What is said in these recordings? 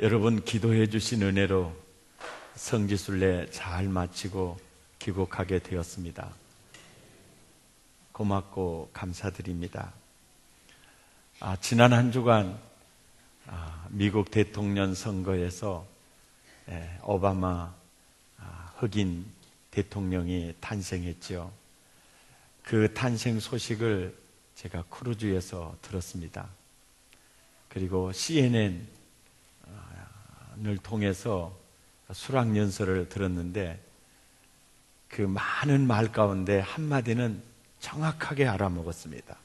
여러분 기도해 주신 은혜로 성지순례 잘 마치고 귀국하게 되었습니다. 고맙고 감사드립니다. 지난 한 주간 미국 대통령 선거에서 오바마 흑인 대통령이 탄생했죠. 그 탄생 소식을 제가 크루즈에서 들었습니다. 그리고 CNN을 통해서 수락연설을 들었는데 그 많은 말 가운데 한마디는 정확하게 알아먹었습니다.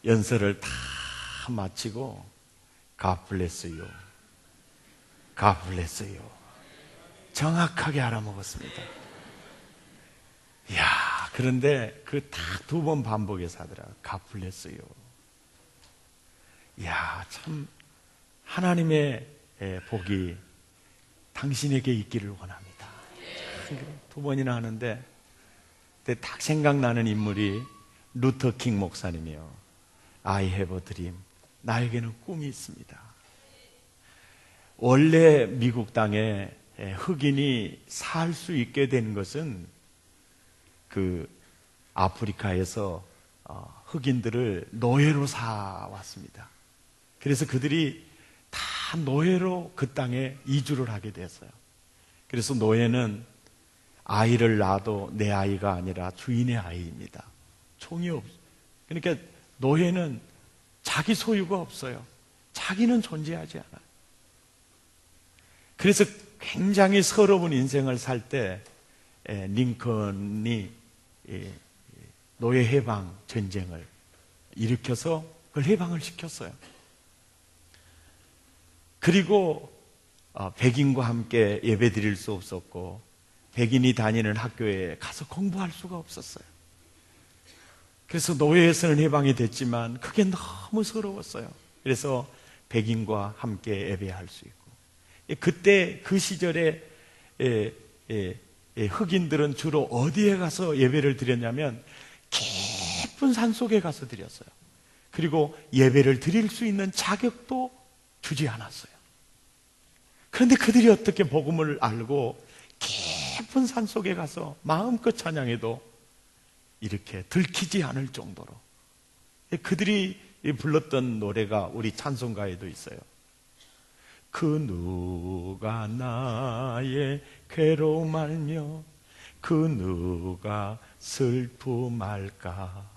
연설을 다 마치고 God bless you, God bless you 정확하게 알아먹었습니다. 이야, 그런데 그 딱 2번 반복해서 하더라고요. God bless you. 이야, 참 하나님의 복이 당신에게 있기를 원합니다. 2번이나 하는데 그때 딱 생각나는 인물이 루터 킹 목사님이요. I have a dream. 나에게는 꿈이 있습니다. 원래 미국 땅에 흑인이 살 수 있게 된 것은 그 아프리카에서 흑인들을 노예로 사왔습니다. 그래서 그들이 다 노예로 그 땅에 이주를 하게 됐어요. 그래서 노예는 아이를 낳아도 내 아이가 아니라 주인의 아이입니다. 총이 없어요. 그러니까 노예는 자기 소유가 없어요. 자기는 존재하지 않아요. 그래서 굉장히 서러운 인생을 살 때 링컨이 노예 해방 전쟁을 일으켜서 그걸 해방을 시켰어요. 그리고 백인과 함께 예배 드릴 수 없었고 백인이 다니는 학교에 가서 공부할 수가 없었어요. 그래서 노예에서는 해방이 됐지만 그게 너무 서러웠어요. 그래서 백인과 함께 예배할 수 있고, 그때 그 시절에 흑인들은 주로 어디에 가서 예배를 드렸냐면 깊은 산속에 가서 드렸어요. 그리고 예배를 드릴 수 있는 자격도 주지 않았어요. 그런데 그들이 어떻게 복음을 알고 깊은 산속에 가서 마음껏 찬양해도 이렇게 들키지 않을 정도로, 그들이 불렀던 노래가 우리 찬송가에도 있어요. 그 누가 나의 괴로움 알며 그 누가 슬픔 알까,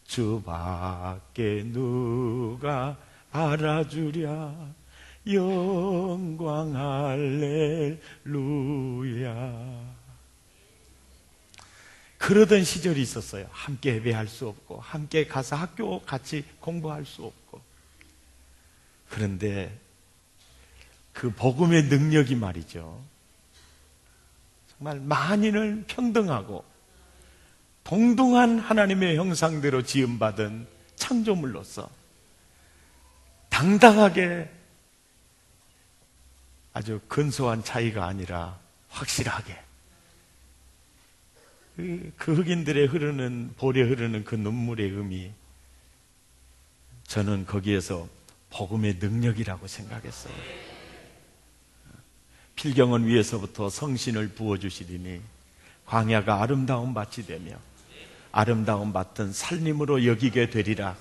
주밖에 누가 알아주랴, 영광 할렐루야. 그러던 시절이 있었어요. 함께 예배할 수 없고 함께 가서 학교 같이 공부할 수 없고. 그런데 그 복음의 능력이 말이죠, 정말 만인을 평등하고 동등한 하나님의 형상대로 지음받은 창조물로서 당당하게, 아주 근소한 차이가 아니라 확실하게 그 흑인들의 볼에 흐르는 그 눈물의 의미, 저는 거기에서 복음의 능력이라고 생각했어요. 필경은 위에서부터 성신을 부어주시리니 광야가 아름다운 밭이 되며 아름다운 밭은 살림으로 여기게 되리라.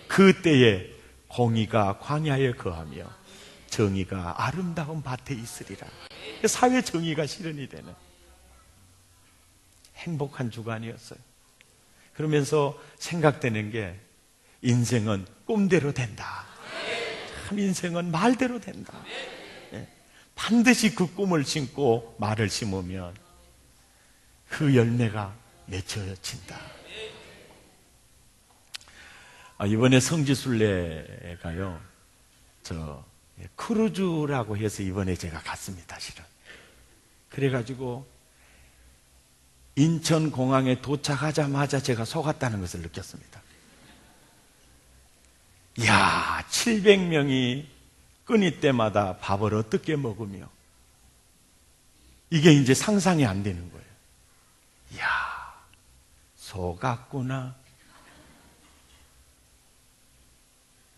그때에 공의가 광야에 거하며 정의가 아름다운 밭에 있으리라. 사회 정의가 실현이 되는 행복한 주간이었어요. 그러면서 생각되는 게, 인생은 꿈대로 된다. 참 인생은 말대로 된다. 반드시 그 꿈을 심고 말을 심으면 그 열매가 맺혀진다. 이번에 성지순례가요, 크루즈라고 해서 이번에 제가 갔습니다, 실은. 그래가지고 인천공항에 도착하자마자 제가 속았다는 것을 느꼈습니다. 이야, 700명이 끊이 때마다 밥을 어떻게 먹으며, 이게 이제 상상이 안 되는 거예요. 이야, 속았구나.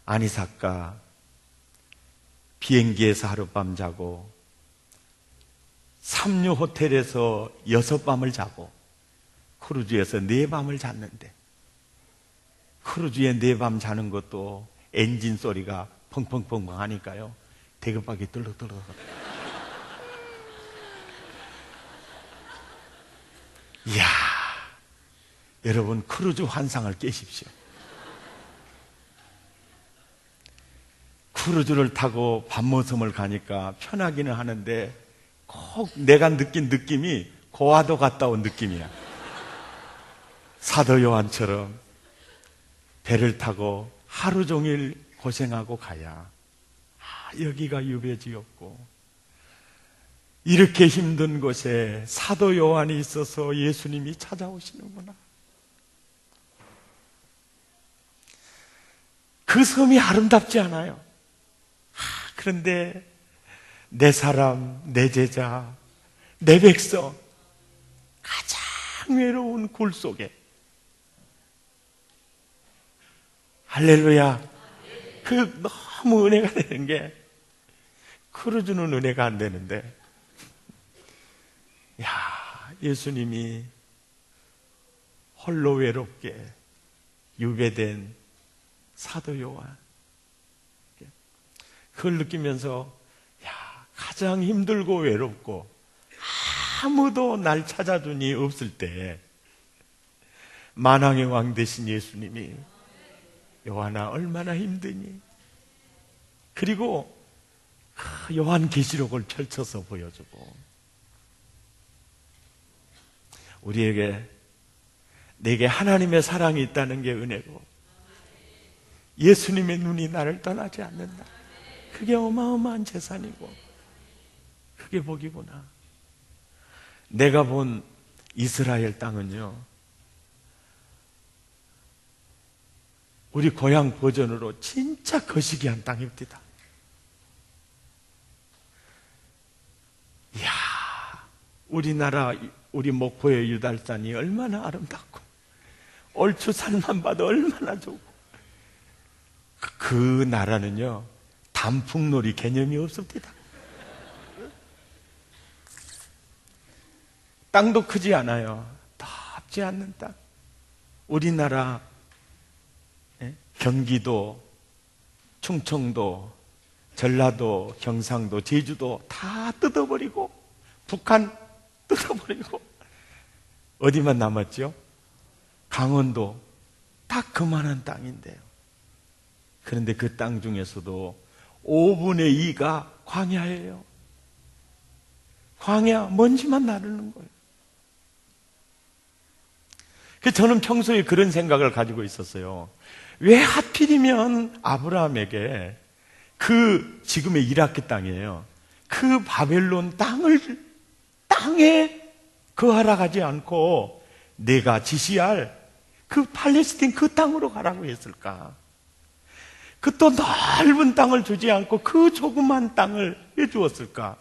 아니사까 비행기에서 하룻밤 자고, 삼류 호텔에서 6밤을 자고, 크루즈에서 4밤을 잤는데, 크루즈에 4밤 자는 것도 엔진 소리가 펑펑펑펑 하니까요, 대급박이 들럭들럭. 이야, 여러분, 크루즈 환상을 깨십시오. 크루즈를 타고 밤모섬을 가니까 편하기는 하는데 꼭 내가 느낀 느낌이 고아도 갔다 온 느낌이야. 사도 요한처럼 배를 타고 하루 종일 고생하고 가야 여기가 유배지였고, 이렇게 힘든 곳에 사도 요한이 있어서 예수님이 찾아오시는구나. 그 섬이 아름답지 않아요. 그런데 내 사람, 내 제자, 내 백성, 가장 외로운 굴 속에, 할렐루야, 그 너무 은혜가 되는 게, 크루즈는 은혜가 안 되는데, 야, 예수님이 홀로 외롭게 유배된 사도 요한, 그걸 느끼면서, 야, 가장 힘들고 외롭고 아무도 날 찾아준 이 없을 때 만왕의 왕 되신 예수님이, 요한아 얼마나 힘드니? 그리고 요한계시록을 펼쳐서 보여주고, 우리에게, 내게 하나님의 사랑이 있다는 게 은혜고, 예수님의 눈이 나를 떠나지 않는다. 그게 어마어마한 재산이고, 그게 복이구나. 내가 본 이스라엘 땅은요, 우리 고향 버전으로 진짜 거시기한 땅입니다. 이야, 우리나라, 우리 목포의 유달산이 얼마나 아름답고, 얼추산만 봐도 얼마나 좋고, 그 나라는요, 단풍놀이 개념이 없습니다. 땅도 크지 않아요. 덥지 않는 땅. 우리나라 경기도, 충청도, 전라도, 경상도, 제주도 다 뜯어버리고, 북한 뜯어버리고, 어디만 남았죠? 강원도. 딱 그만한 땅인데요. 그런데 그 땅 중에서도 5분의 2가 광야예요. 광야, 먼지만 나르는 거예요. 그래서 저는 평소에 그런 생각을 가지고 있었어요. 왜 하필이면 아브라함에게 그 지금의 이라크 땅이에요, 그 바벨론 땅에 거하라 가지 않고 내가 지시할 그 팔레스틴 그 땅으로 가라고 했을까? 그 또 넓은 땅을 주지 않고 그 조그만 땅을 왜 주었을까?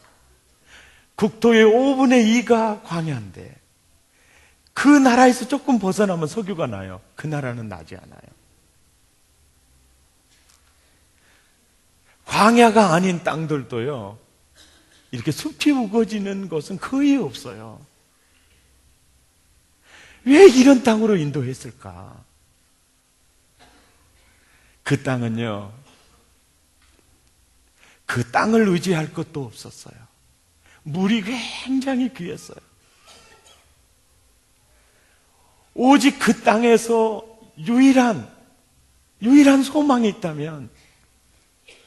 국토의 5분의 2가 광야인데 그 나라에서 조금 벗어나면 석유가 나요. 그 나라는 나지 않아요. 광야가 아닌 땅들도요, 이렇게 숲이 우거지는 곳은 거의 없어요. 왜 이런 땅으로 인도했을까? 그 땅은요, 그 땅을 의지할 것도 없었어요. 물이 굉장히 귀했어요. 오직 그 땅에서 유일한 소망이 있다면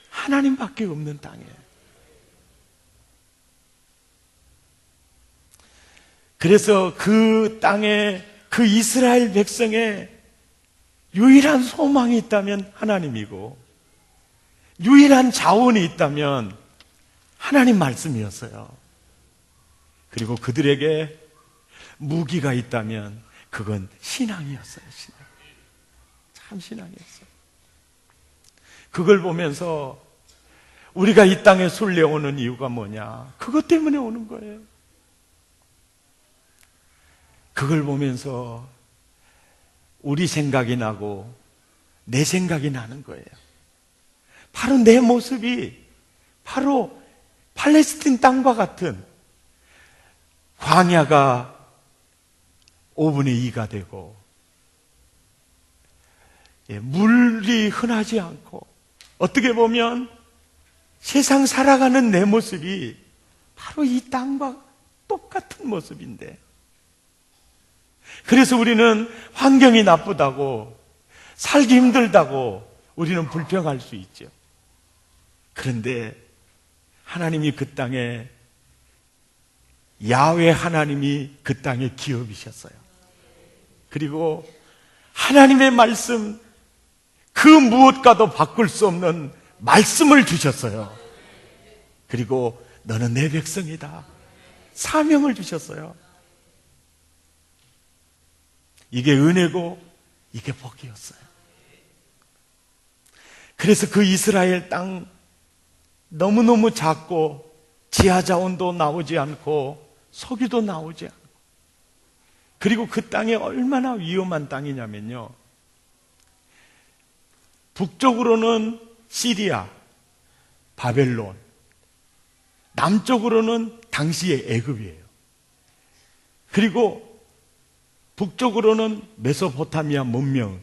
하나님밖에 없는 땅이에요. 그래서 그 땅에, 그 이스라엘 백성의 유일한 소망이 있다면 하나님이고, 유일한 자원이 있다면 하나님 말씀이었어요. 그리고 그들에게 무기가 있다면 그건 신앙이었어요. 신앙. 참 신앙이었어요. 그걸 보면서 우리가 이 땅에 순례오는 이유가 뭐냐? 그것 때문에 오는 거예요. 그걸 보면서 우리 생각이 나고 내 생각이 나는 거예요. 바로 내 모습이 바로 팔레스틴 땅과 같은 광야가 5분의 2가 되고, 물이 흔하지 않고, 어떻게 보면 세상 살아가는 내 모습이 바로 이 땅과 똑같은 모습인데, 그래서 우리는 환경이 나쁘다고, 살기 힘들다고 우리는 불평할 수 있죠. 그런데 하나님이 그 땅에, 야훼 하나님이 그 땅의 기업이셨어요. 그리고 하나님의 말씀, 그 무엇과도 바꿀 수 없는 말씀을 주셨어요. 그리고 너는 내 백성이다, 사명을 주셨어요. 이게 은혜고 이게 복이었어요. 그래서 그 이스라엘 땅 너무너무 작고 지하자원도 나오지 않고 석유도 나오지 않고, 그리고 그 땅이 얼마나 위험한 땅이냐면요, 북쪽으로는 시리아, 바벨론, 남쪽으로는 당시의 애굽이에요. 그리고 북쪽으로는 메소포타미아 문명,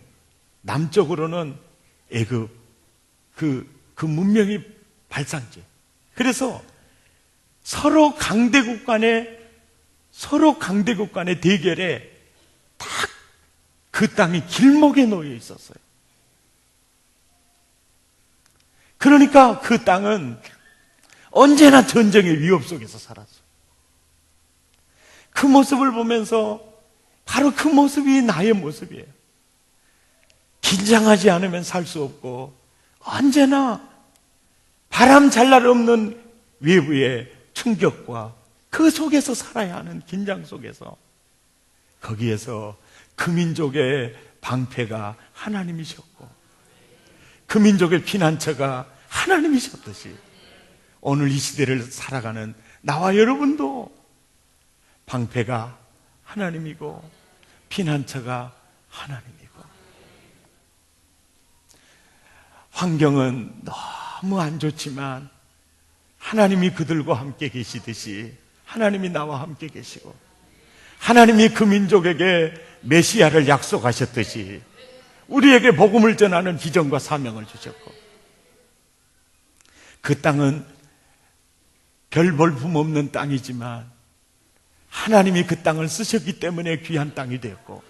남쪽으로는 애굽, 그 문명이 발상지. 그래서 서로 강대국 간의 대결에 딱 그 땅이 길목에 놓여 있었어요. 그러니까 그 땅은 언제나 전쟁의 위협 속에서 살았어요. 그 모습을 보면서 바로 그 모습이 나의 모습이에요. 긴장하지 않으면 살 수 없고, 언제나 바람 잘 날 없는 외부의 충격과 그 속에서 살아야 하는 긴장 속에서, 거기에서 그 민족의 방패가 하나님이셨고 그 민족의 피난처가 하나님이셨듯이, 오늘 이 시대를 살아가는 나와 여러분도 방패가 하나님이고 피난처가 하나님이고, 환경은 너무 안 좋지만 하나님이 그들과 함께 계시듯이 하나님이 나와 함께 계시고, 하나님이 그 민족에게 메시아를 약속하셨듯이 우리에게 복음을 전하는 비전과 사명을 주셨고, 그 땅은 별 볼품 없는 땅이지만 하나님이 그 땅을 쓰셨기 때문에 귀한 땅이 되었고,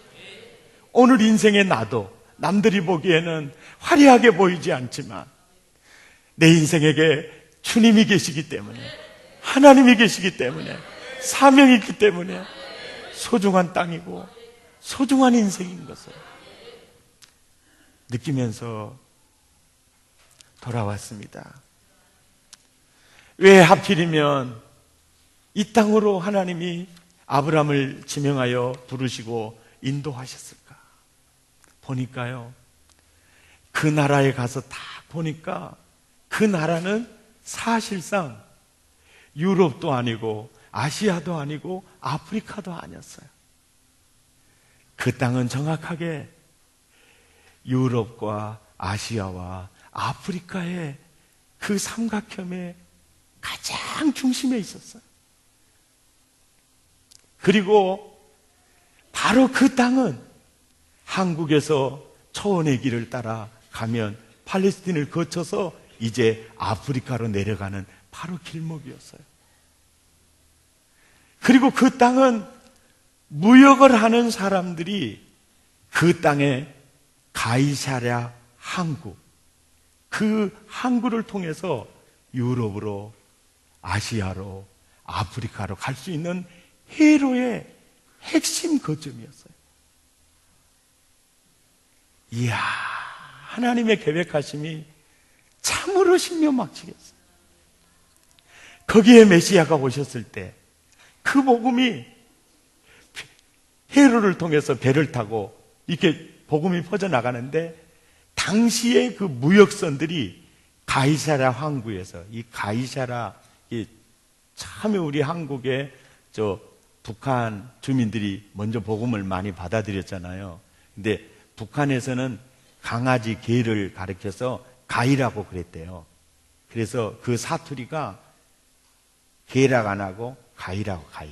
오늘 인생의 나도 남들이 보기에는 화려하게 보이지 않지만 내 인생에게 주님이 계시기 때문에, 하나님이 계시기 때문에, 사명이 있기 때문에 소중한 땅이고 소중한 인생인 것을 느끼면서 돌아왔습니다. 왜 하필이면 이 땅으로 하나님이 아브라함을 지명하여 부르시고 인도하셨을까? 보니까요, 그 나라에 가서 딱 보니까 그 나라는 사실상 유럽도 아니고 아시아도 아니고 아프리카도 아니었어요. 그 땅은 정확하게 유럽과 아시아와 아프리카의 그 삼각형의 가장 중심에 있었어요. 그리고 바로 그 땅은 한국에서 초원의 길을 따라 가면 팔레스틴을 거쳐서 이제 아프리카로 내려가는 바로 길목이었어요. 그리고 그 땅은 무역을 하는 사람들이 그 땅에 가이사랴 항구, 그 항구를 통해서 유럽으로, 아시아로, 아프리카로 갈 수 있는 회로의 핵심 거점이었어요. 이야, 하나님의 계획하심이 참으로 신묘막치겠어요. 거기에 메시아가 오셨을 때 그 복음이 회로를 통해서 배를 타고 이렇게 복음이 퍼져나가는데, 당시에 그 무역선들이 가이사랴 항구에서, 이 가이사랴, 참에 우리 한국의 북한 주민들이 먼저 복음을 많이 받아들였잖아요. 근데 북한에서는 강아지 개를 가리켜서 가이라고 그랬대요. 그래서 그 사투리가 게락 안 하고 가이라고 가이.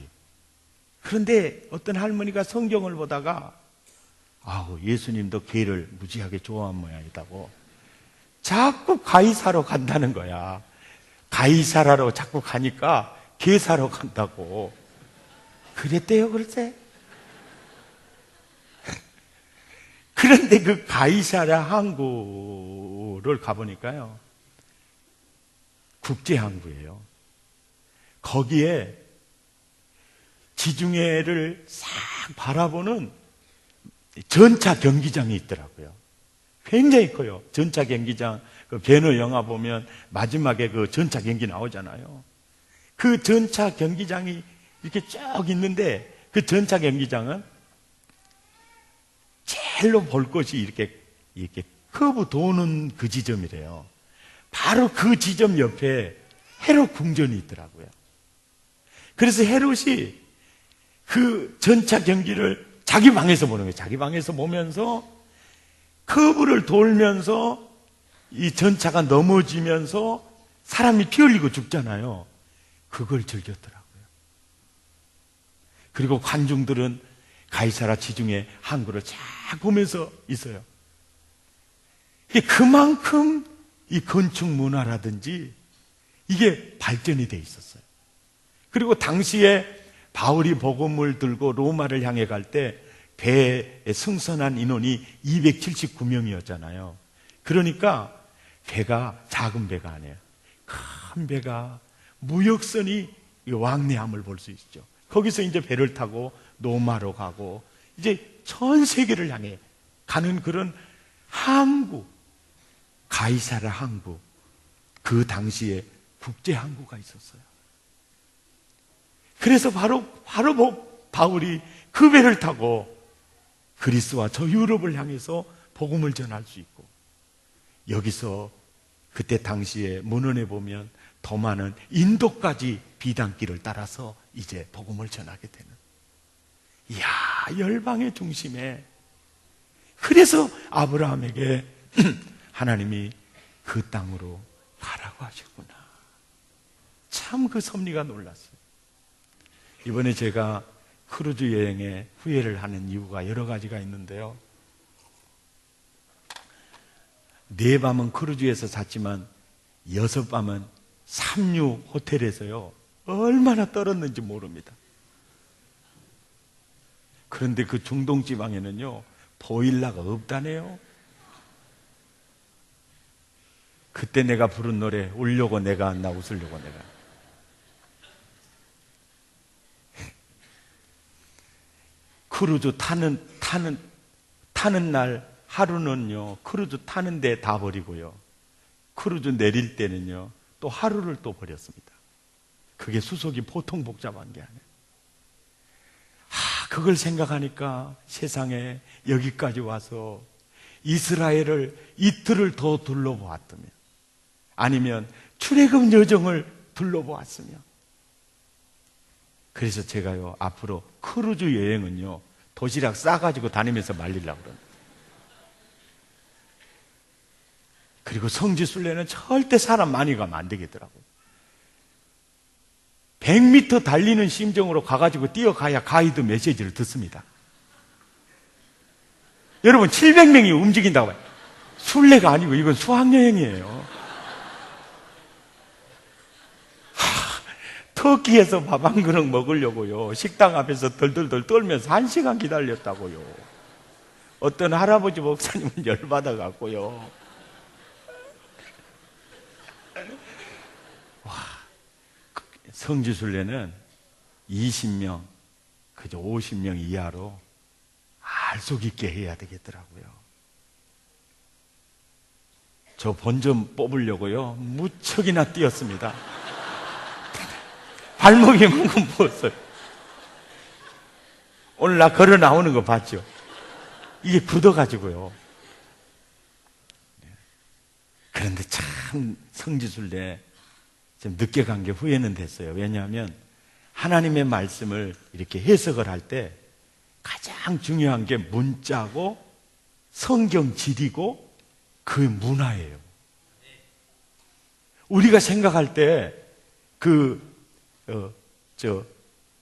그런데 어떤 할머니가 성경을 보다가 아우 예수님도 게를 무지하게 좋아한 모양이다고 자꾸 가이 사러 간다는 거야. 가이 사러 자꾸 가니까 게 사러 간다고 그랬대요. 글쎄. 그런데 그 가이사라 항구를 가보니까요, 국제항구예요. 거기에 지중해를 싹 바라보는 전차 경기장이 있더라고요. 굉장히 커요. 전차 경기장, 그 배너 영화 보면 마지막에 그 전차 경기 나오잖아요. 그 전차 경기장이 이렇게 쭉 있는데 그 전차 경기장은 제일로 볼 것이 이렇게 커브 도는 그 지점이래요. 바로 그 지점 옆에 헤롯 궁전이 있더라고요. 그래서 헤롯이 그 전차 경기를 자기 방에서 보는 거예요. 자기 방에서 보면서 커브를 돌면서 이 전차가 넘어지면서 사람이 피 흘리고 죽잖아요. 그걸 즐겼더라고요. 그리고 관중들은 가이사라 지중해 항구를 쫙 보면서 있어요. 이게 그만큼 이 건축 문화라든지 이게 발전이 돼 있었어요. 그리고 당시에 바울이 복음을 들고 로마를 향해 갈 때 배에 승선한 인원이 279명이었잖아요. 그러니까 배가 작은 배가 아니에요. 큰 배가 무역선이 왕래함을 볼 수 있죠. 거기서 이제 배를 타고 로마로 가고 이제 전 세계를 향해 가는 그런 항구, 가이사라 항구, 그 당시에 국제 항구가 있었어요. 그래서 바로 바울이 그 배를 타고 그리스와 저 유럽을 향해서 복음을 전할 수 있고, 여기서 그때 당시에 문헌에 보면 더 많은 인도까지 비단길을 따라서 이제 복음을 전하게 되는, 이야, 열방의 중심에. 그래서 아브라함에게 하나님이 그 땅으로 가라고 하셨구나. 참 그 섭리가 놀랐어요. 이번에 제가 크루즈 여행에 후회를 하는 이유가 여러 가지가 있는데요, 4밤은 크루즈에서 잤지만 6밤은 삼류 호텔에서요 얼마나 떨었는지 모릅니다. 그런데 그 중동 지방에는요 보일러가 없다네요. 그때 내가 부른 노래, 울려고 내가 안 나 웃으려고 내가. 크루즈 타는 날 하루는요 크루즈 타는데 다 버리고요, 크루즈 내릴 때는요 또 하루를 또 버렸습니다. 그게 수속이 보통 복잡한 게 아니에요. 그걸 생각하니까 세상에 여기까지 와서 이스라엘을 이틀을 더 둘러보았다면, 아니면 출애굽 여정을 둘러보았으면, 그래서 제가요 앞으로 크루즈 여행은요 도시락 싸가지고 다니면서 말리려고 그럽니다. 그리고 성지순례는 절대 사람 많이 가면 안 되겠더라고요. 100m 달리는 심정으로 가가지고 뛰어가야 가이드 메시지를 듣습니다. 여러분 700명이 움직인다고 봐요. 순례가 아니고 이건 수학여행이에요. 터키에서 밥 한 그릇 먹으려고요 식당 앞에서 덜덜덜 떨면서 1시간 기다렸다고요. 어떤 할아버지 목사님은 열받아갖고요, 성지순례는 20명, 그저 50명 이하로 알속 있게 해야 되겠더라고요. 저 본전 뽑으려고요 무척이나 뛰었습니다. 발목이 뭉금 부었어요. 오늘 나 걸어 나오는 거 봤죠? 이게 굳어가지고요. 그런데 참 성지순례 좀 늦게 간 게 후회는 됐어요. 왜냐하면 하나님의 말씀을 이렇게 해석을 할 때 가장 중요한 게 문자고 성경 질이고 그 문화예요. 우리가 생각할 때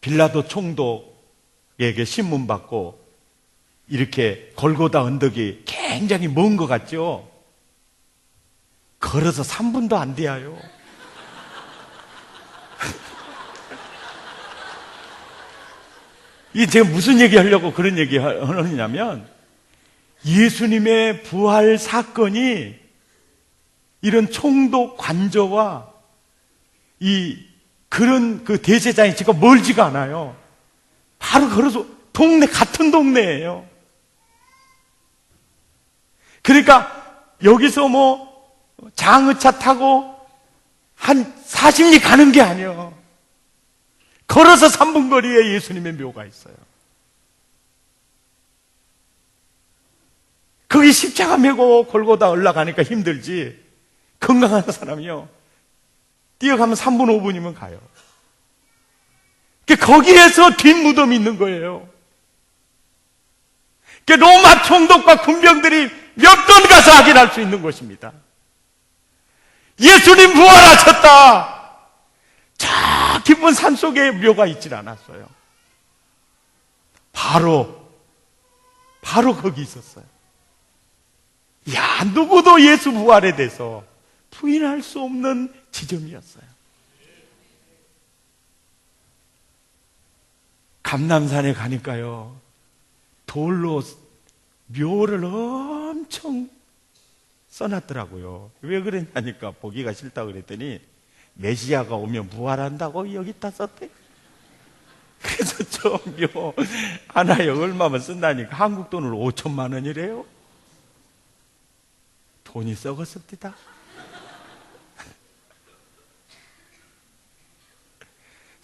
빌라도 총독에게 신문 받고 이렇게 골고다 언덕이 굉장히 먼 것 같죠? 걸어서 3분도 안 돼요. 이게 제가 무슨 얘기 하려고 그런 얘기 하느냐면, 예수님의 부활 사건이 이런 총독 관저와 그런 그 대제사장이 지금 멀지가 않아요. 바로 걸어서 같은 동네예요. 그러니까 여기서 장의차 타고 한 40리 가는 게 아니에요. 걸어서 3분 거리에 예수님의 묘가 있어요. 거기 십자가 메고 골고다 올라가니까 힘들지, 건강한 사람이요, 뛰어가면 3분 5분이면 가요. 거기에서 뒷무덤이 있는 거예요. 로마 총독과 군병들이 몇 번 가서 확인할 수 있는 곳입니다. 예수님 부활하셨다. 저 깊은 산속에 묘가 있질 않았어요. 바로 거기 있었어요. 누구도 예수 부활에 대해서 부인할 수 없는 지점이었어요. 감람산에 가니까요, 돌로 묘를 엄청 써놨더라고요. 왜 그랬냐니까, 보기가 싫다고 그랬더니 메시아가 오면 부활한다고 여기다 썼대. 그래서 저 묘 하나에 얼마만 쓴다니까 한국 돈으로 5천만 원이래요. 돈이 썩었습니다.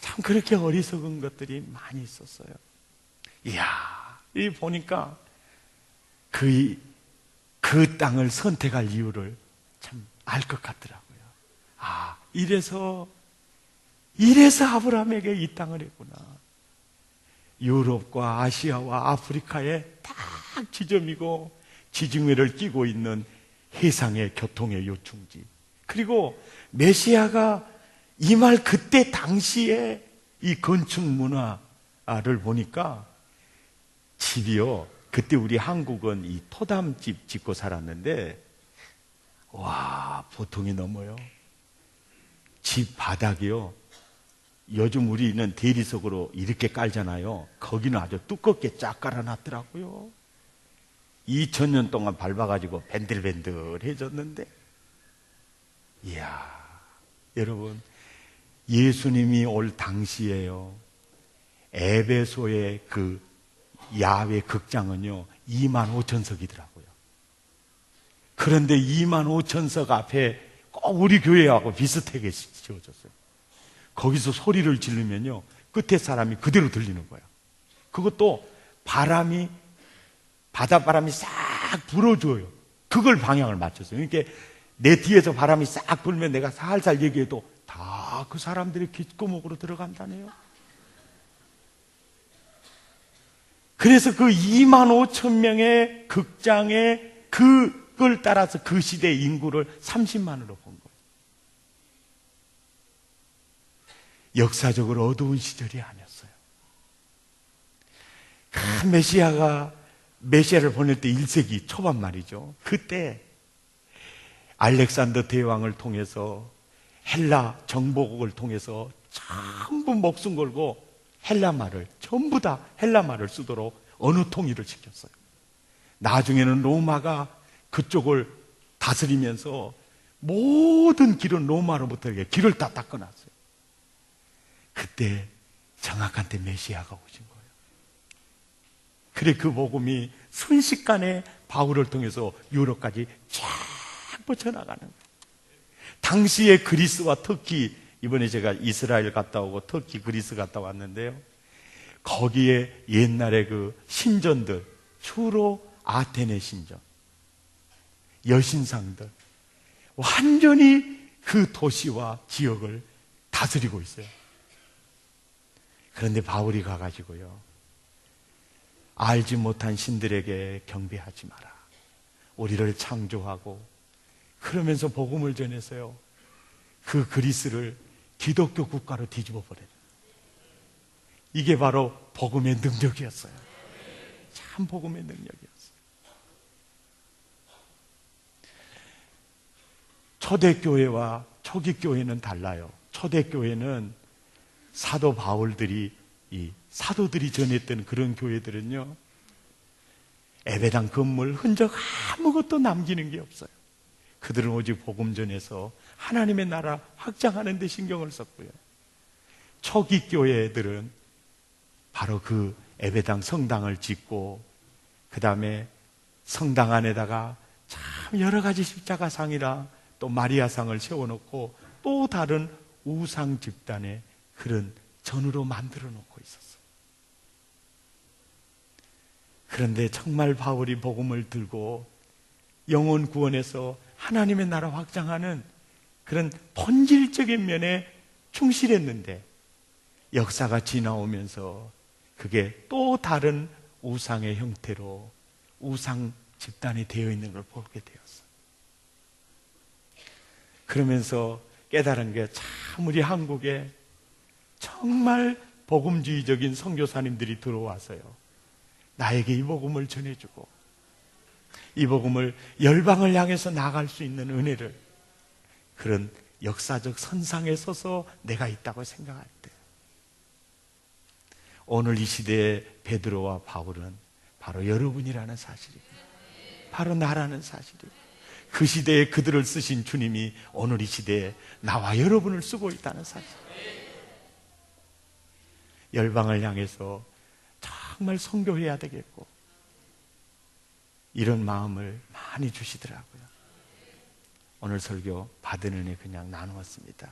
참 그렇게 어리석은 것들이 많이 있었어요. 이야, 이 보니까 그 땅을 선택할 이유를 참 알 것 같더라고요. 이래서 아브라함에게 이 땅을 했구나. 유럽과 아시아와 아프리카에 딱 지점이고 지중해를 끼고 있는 해상의 교통의 요충지, 그리고 메시아가 임할 그때 당시에 이 건축 문화를 보니까 집이요, 그때 우리 한국은 이 토담집 짓고 살았는데, 와, 보통이 넘어요. 집 바닥이요, 요즘 우리는 대리석으로 이렇게 깔잖아요. 거기는 아주 두껍게 쫙 깔아놨더라고요. 2000년 동안 밟아가지고 밴들밴들해졌는데, 이야, 여러분, 예수님이 올 당시에요, 에베소의 그 야외 극장은요 25,000석이더라고요. 그런데 25,000석 앞에 꼭 우리 교회하고 비슷하게 지어졌어요. 거기서 소리를 지르면요 끝에 사람이 그대로 들리는 거예요. 그것도 바닷바람이 싹 불어줘요. 그걸 방향을 맞췄어요. 그러니까 내 뒤에서 바람이 싹 불면 내가 살살 얘기해도 다 그 사람들의 귓구멍으로 들어간다네요. 그래서 그 25,000명의 극장에 그걸 따라서 그 시대의 인구를 30만으로 본 거예요. 역사적으로 어두운 시절이 아니었어요. 메시아를 보낼 때 1세기 초반 말이죠. 그때 알렉산더 대왕을 통해서 헬라 정복을 통해서 전부 목숨 걸고 전부 다 헬라 말을 쓰도록 언어 통일을 시켰어요. 나중에는 로마가 그쪽을 다스리면서 모든 길은 로마로부터 길을 다 닦아놨어요. 그때 정확한 때 메시아가 오신 거예요. 그래 그 복음이 순식간에 바울을 통해서 유럽까지 쫙 뻗쳐나가는 거예요. 당시에 그리스와 터키, 이번에 제가 이스라엘 갔다 오고 터키, 그리스 갔다 왔는데요, 거기에 옛날에 그 신전들, 주로 아테네 신전, 여신상들, 완전히 그 도시와 지역을 다스리고 있어요. 그런데 바울이 가가지고요, 알지 못한 신들에게 경배하지 마라, 우리를 창조하고 그러면서 복음을 전했어요. 그 그리스를 기독교 국가로 뒤집어 버려요. 이게 바로 복음의 능력이었어요. 참 복음의 능력이었어요. 초대교회와 초기교회는 달라요. 초대교회는 사도 바울들이, 이 사도들이 전했던 그런 교회들은요, 예배당 건물 흔적 아무것도 남기는 게 없어요. 그들은 오직 복음 전해서 하나님의 나라 확장하는 데 신경을 썼고요. 초기 교회들은 바로 그 예배당 성당을 짓고, 그 다음에 성당 안에다가 참 여러 가지 십자가상이라 또 마리아상을 세워놓고 또 다른 우상 집단의 그런 전으로 만들어 놓고 있었어요. 그런데 정말 바울이 복음을 들고 영혼 구원에서 하나님의 나라 확장하는 그런 본질적인 면에 충실했는데, 역사가 지나오면서 그게 또 다른 우상의 형태로 우상 집단이 되어 있는 걸 보게 되었어요. 그러면서 깨달은 게, 참 우리 한국에 정말 복음주의적인 선교사님들이 들어와서요, 나에게 이 복음을 전해주고 이 복음을 열방을 향해서 나갈 수 있는 은혜를, 그런 역사적 선상에 서서 내가 있다고 생각할 때, 오늘 이 시대의 베드로와 바울은 바로 여러분이라는 사실이고, 바로 나라는 사실이고, 그 시대에 그들을 쓰신 주님이 오늘 이 시대에 나와 여러분을 쓰고 있다는 사실. 열방을 향해서 정말 선교해야 되겠고, 이런 마음을 많이 주시더라고요. 오늘 설교 받은 은혜 그냥 나누었습니다.